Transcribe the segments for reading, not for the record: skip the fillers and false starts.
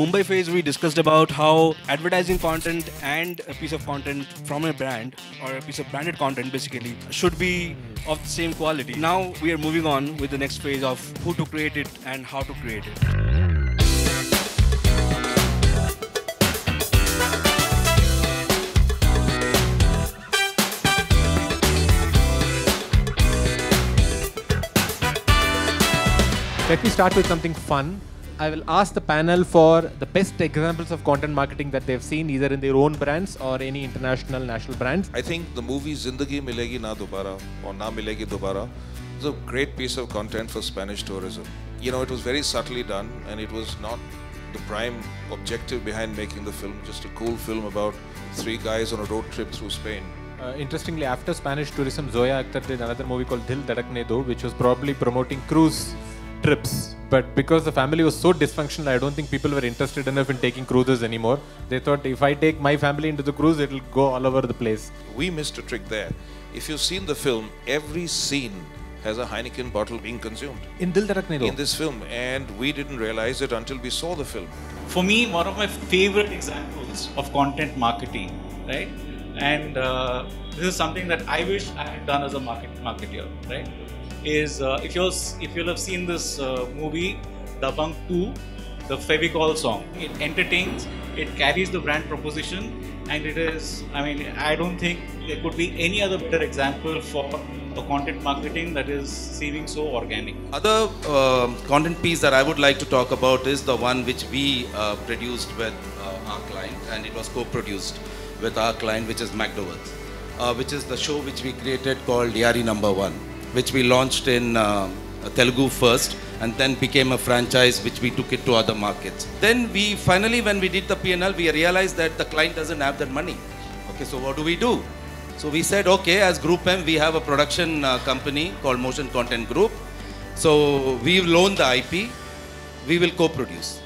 Mumbai phase, we discussed about how advertising content and a piece of content from a brand or a piece of branded content basically should be of the same quality. Now we are moving on with the next phase of who to create it and how to create it. Let me start with something fun. I will ask the panel for the best examples of content marketing that they've seen, either in their own brands or any international, national brands. I think the movie Zindagi Milegi Na Dobara or Na Milegi Dobara is a great piece of content for Spanish tourism. You know, it was very subtly done and it was not the prime objective behind making the film, just a cool film about 3 guys on a road trip through Spain. Interestingly, after Spanish tourism, Zoya Akhtar did another movie called Dil Dhadakne Do, which was probably promoting cruise trips. But because the family was so dysfunctional, I don't think people were interested enough in taking cruises anymore. They thought, if I take my family into the cruise, it'll go all over the place. We missed a trick there. If you've seen the film, every scene has a Heineken bottle being consumed. In Dil Dhadakne Do? In this film, and we didn't realize it until we saw the film. For me, one of my favorite examples of content marketing, right? And this is something that I wish I had done as a marketer, right? Is if you'll have seen this movie, Dabangg 2, the Fevicol song. It entertains, it carries the brand proposition, and it is, I mean, I don't think there could be any other better example for a content marketing that is seeming so organic. Other content piece that I would like to talk about is the one which we produced with our client, and it was co-produced with our client, which is McDowell's, which is the show which we created called Yari Number 1. Which we launched in Telugu first and then became a franchise which we took it to other markets. Then we finally, when we did the P&L, we realized that the client doesn't have that money. Okay, so what do? So we said, okay, as Group M, we have a production company called Motion Content Group. So we loan the IP, we will co-produce.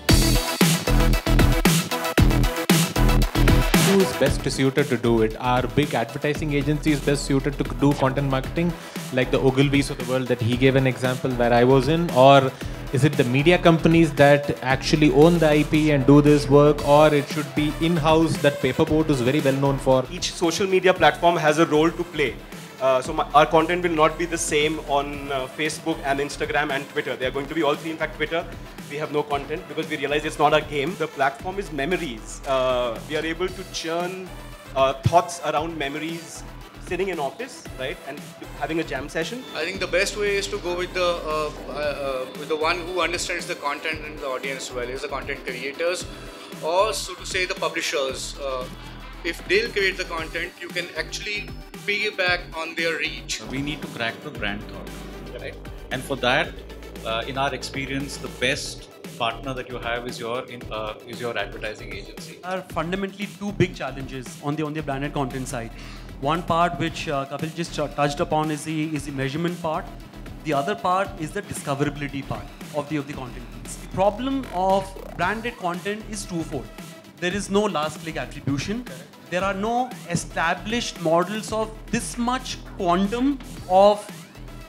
Who is best suited to do it? Are big advertising agencies best suited to do content marketing, like the Ogilvy's of the world that he gave an example where I was in? Or is it the media companies that actually own the IP and do this work? Or it should be in-house that Paperboat is very well known for? Each social media platform has a role to play. Our content will not be the same on Facebook and Instagram and Twitter. They are going to be all three. In fact, Twitter, we have no content because we realize it's not a game. The platform is memories. We are able to churn thoughts around memories sitting in office, right, and having a jam session. I think the best way is to go with the one who understands the content and the audience well, is the content creators, or so to say the publishers. If they'll create the content, you can actually piggyback on their reach. We need to crack the brand thought, right? And for that, in our experience, the best partner that you have is your advertising agency. There are fundamentally 2 big challenges on the branded content side. One part which Kapil just touched upon is the measurement part. The other part is the discoverability part of the content piece. The problem of branded content is twofold. There is no last click attribution. Correct. There are no established models of this much quantum of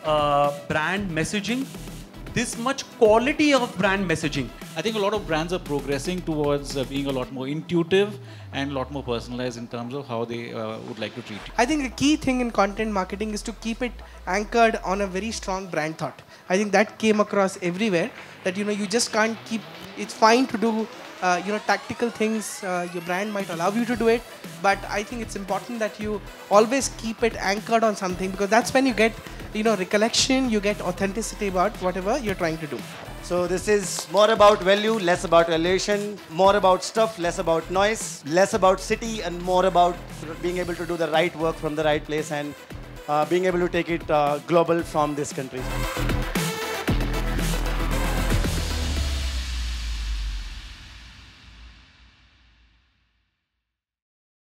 brand messaging, this much quality of brand messaging. I think a lot of brands are progressing towards being a lot more intuitive and a lot more personalized in terms of how they would like to treat you. I think the key thing in content marketing is to keep it anchored on a very strong brand thought. I think that came across everywhere, that you just can't keep, it's fine to do tactical things, your brand might allow you to do it, but I think it's important that you always keep it anchored on something, because that's when you get recollection, you get authenticity about whatever you're trying to do. So this is more about value, less about valuation, more about stuff, less about noise, less about city, and more about being able to do the right work from the right place and being able to take it global from this country.